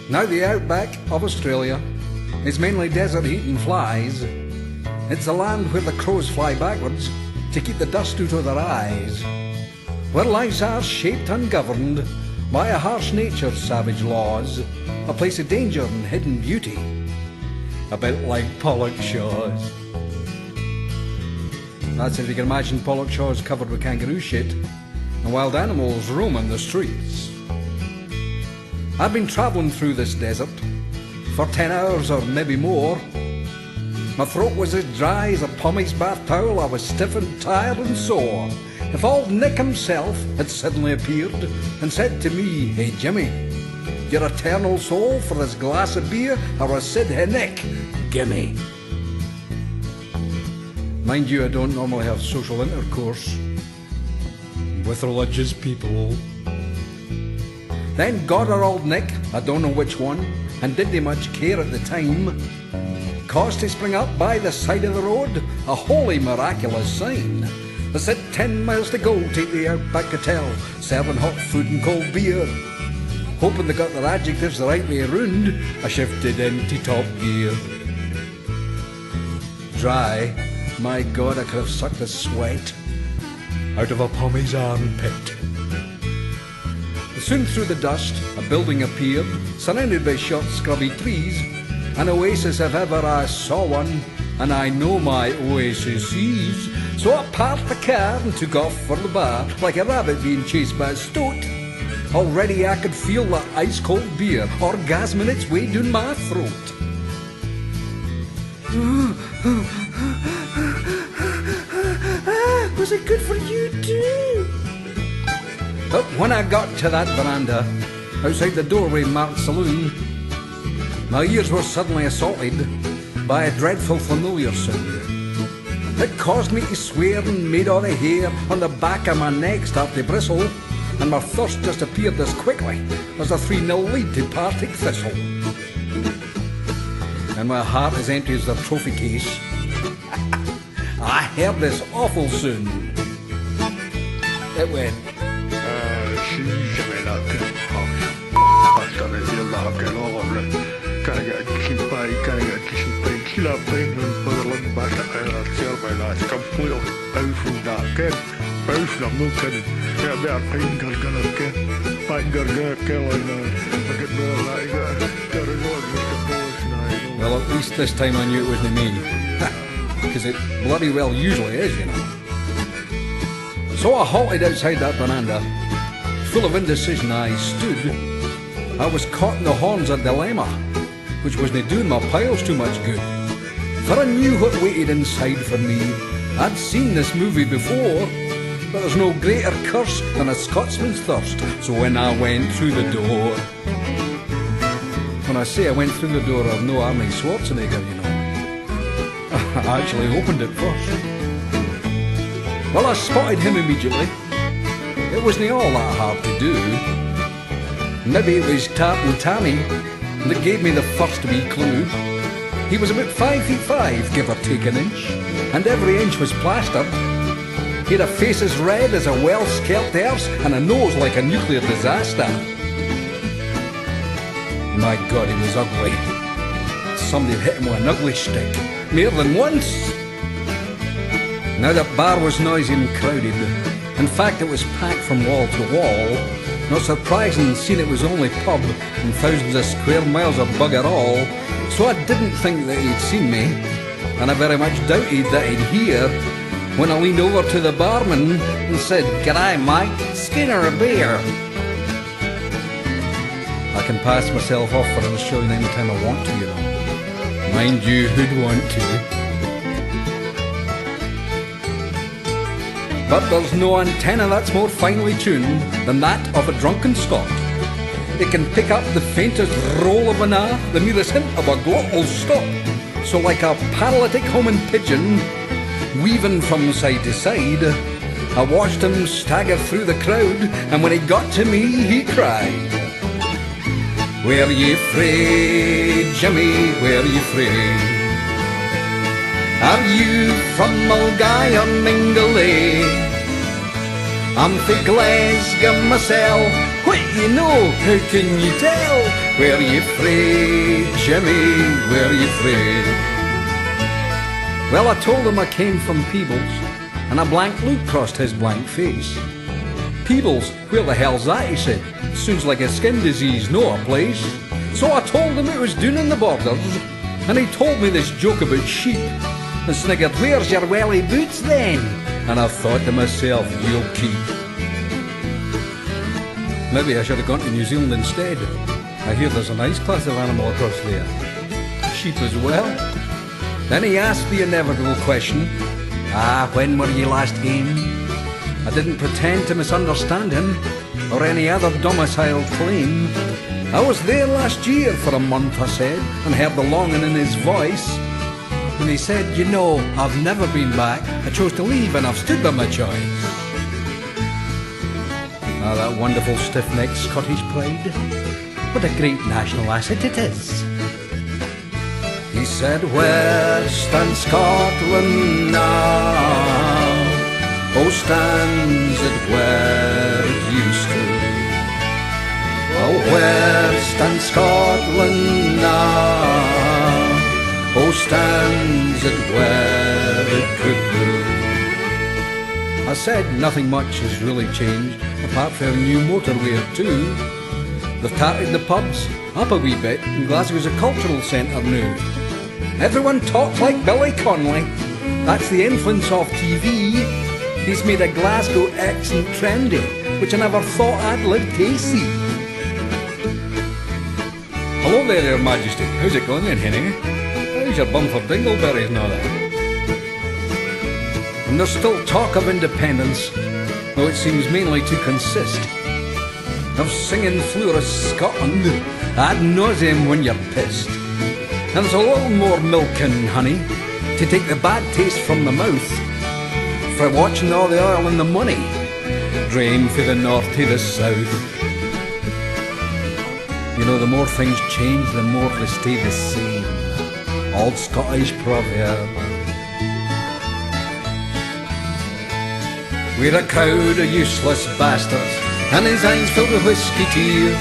Now the outback of Australia is mainly desert heat and flies. It's a land where the crows fly backwards to keep the dust out of their eyes, where lives are shaped and governed by a harsh nature's savage laws, a place of danger and hidden beauty, a bit like Pollock Shores. That's if you can imagine Pollock Shores covered with kangaroo shit and wild animals roaming the streets. I've been travelling through this desert for 10 hours or maybe more. My throat was as dry as a pommy's bath towel. I was stiff and tired and sore. If old Nick himself had suddenly appeared and said to me, "Hey Jimmy, your eternal soul for this glass of beer," I was said, "Hey Nick, gimme." Mind you, I don't normally have social intercourse with religious people. Then God or old Nick, I don't know which one, and didn't much care at the time, caused to spring up by the side of the road a holy miraculous sign that said 10 miles to go, take the Outback Hotel, serving hot food and cold beer. Hoping they got their adjectives the right way round, I shifted into top gear. Dry, my God, I could have sucked the sweat out of a pommy's armpit. Soon through the dust, a building appeared, surrounded by short scrubby trees, an oasis if ever I saw one, and I know my oasis is. So I parked the car and took off for the bar, like a rabbit being chased by a stoat. Already I could feel the ice-cold beer orgasming its way down my throat. Was it good for you too? But when I got to that veranda, outside the doorway marked saloon, my ears were suddenly assaulted by a dreadful familiar sound. It caused me to swear and made all the hair on the back of my neck start to bristle, and my thirst just appeared as quickly as a 3-0 lead to Partick Thistle. And my heart as empty as the trophy case. I heard this awful soon. It went, well, at least this time I knew it wasn't me. Because it bloody well usually is, you know. So I halted outside that veranda. Full of indecision I stood. I was caught in the horns of dilemma, which wasn't doing my piles too much good. For I knew what waited inside for me. I'd seen this movie before, but there's no greater curse than a Scotsman's thirst. So when I went through the door, when I say I went through the door, I've no Arnie Schwarzenegger, you know. I actually opened it first. Well, I spotted him immediately. It wasn't all that hard to do. Maybe it was Tartan Tammy that gave me the first wee clue. He was about 5'5", give or take an inch, and every inch was plastered. He had a face as red as a well-skelped hearse and a nose like a nuclear disaster. My God, he was ugly. Somebody had hit him with an ugly stick, more than once. Now the bar was noisy and crowded. In fact, it was packed from wall to wall. Not surprising, seeing it was only pub and thousands of square miles of bugger all. So I didn't think that he'd seen me, and I very much doubted that he'd hear, when I leaned over to the barman and said, "G'day, mate, Skinner a beer?" I can pass myself off for an Australian anytime I want to, you know. Mind you, who'd want to? But there's no antenna that's more finely tuned than that of a drunken Scot. It can pick up the faintest roll of an R, the merest hint of a glottal stop. So like a paralytic homing pigeon, weaving from side to side, I watched him stagger through the crowd, and when he got to me, he cried, "Were ye frae, Jimmy, were ye frae? Are you from Mulgai or Mingulay? I'm frae Glasgow mysel, what you know, how can you tell? Were you frae, Jimmy, were you frae? Well, I told him I came from Peebles, and a blank look crossed his blank face. Peebles, where the hell's that, he said. Sounds like a skin disease, no a place. So I told him it was down in the Borders, and he told me this joke about sheep, and sniggered, where's your welly boots then? And I thought to myself, you'll keep. Maybe I should have gone to New Zealand instead. I hear there's a nice class of animal across there. Sheep as well. Then he asked the inevitable question, when were you last game? I didn't pretend to misunderstand him, or any other domicile claim. I was there last year for a month, I said, and heard the longing in his voice. And he said, you know, I've never been back. I chose to leave and I've stood by my choice. Ah, that wonderful stiff-necked Scottish pride. What a great national asset it is. He said, Western Scotland now, oh, stands it where it used to. Oh, Western Scotland now, oh, stands it where it could be. I said nothing much has really changed, apart from a new motorway or two. They've tarted the pubs up a wee bit, and Glasgow's a cultural centre now. Everyone talks like Billy Connolly. That's the influence of TV. He's made a Glasgow accent trendy, which I never thought I'd live to see. Hello there, Your Majesty. How's it going then, Henry? How's your bum for dingleberries and all that? And there's still talk of independence, though it seems mainly to consist of singing Florist Scotland ad nauseam when you're pissed. And there's a little more milk and honey to take the bad taste from the mouth, for watching all the oil and the money drain from the north to the south. You know, the more things change, the more they stay the same. Old Scottish proverb. We're a crowd of useless bastards, and his eyes filled with whiskey tears.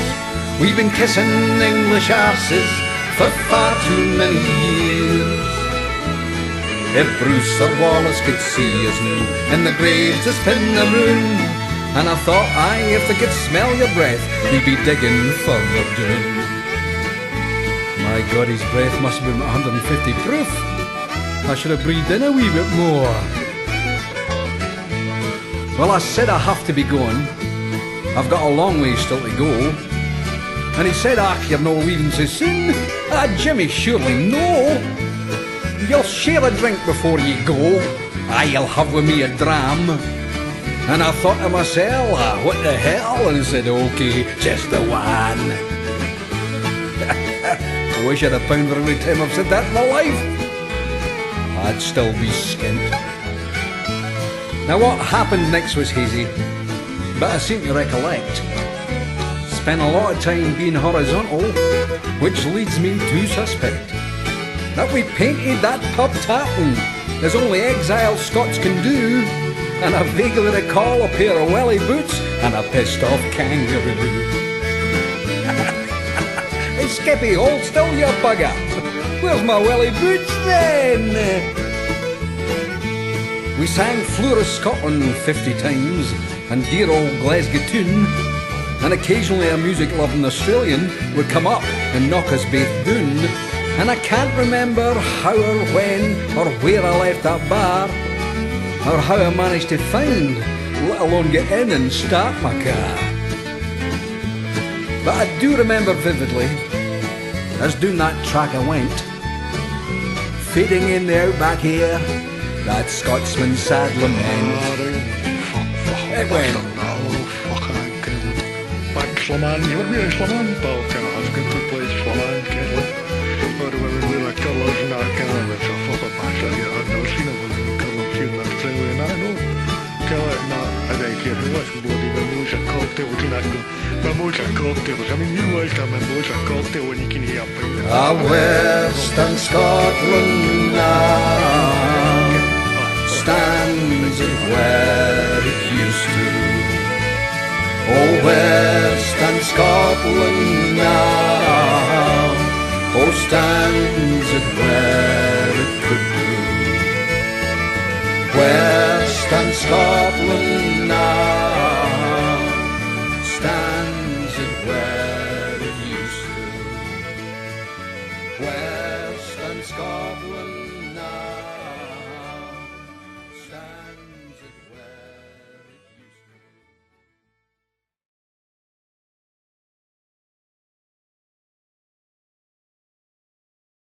We've been kissing English arses for far too many years. If Bruce or Wallace could see us now in the graves to spin the room, and I thought, aye, if they could smell your breath, they'd be digging further down. My God, his breath must have been 150 proof. I should have breathed in a wee bit more. Well, I said I have to be going. I've got a long way still to go. And he said, you're no leaving so soon. Jimmy, surely no. You'll share a drink before you go. You'll have with me a dram. And I thought to myself, what the hell? And said, okay, just the one. I wish I'd a pound for every time I've said that in my life. I'd still be skint. Now what happened next was hazy, but I seem to recollect. Spent a lot of time being horizontal, which leads me to suspect that we painted that pub tartan as only exiled Scots can do, and I vaguely recall a pair of welly boots and a pissed off kangaroo. Hey Skippy, hold still you bugger. Where's my welly boots then? We sang Florist Scotland 50 times, and dear old Glasgow tune, and occasionally a music-loving Australian would come up and knock us both down. And I can't remember how or when or where I left that bar, or how I managed to find, let alone get in and start my car. But I do remember vividly, as down that track I went, fading in the outback here, that Scotsman's sad lament. It went. Slaman, you want me to Slaman? But I was going to play Slaman, can't we? But we were like colors and I can't remember. So I thought about that. I've never seen it. Because I'm feeling that thing and I know. I think you was bloody Mamoja cocktail was not good. Mamoja cocktails. I mean, you was a Mamoja cocktail when you can hear up. Western Scotland now stands it where it used to. Oh, Western Scotland now or stands it where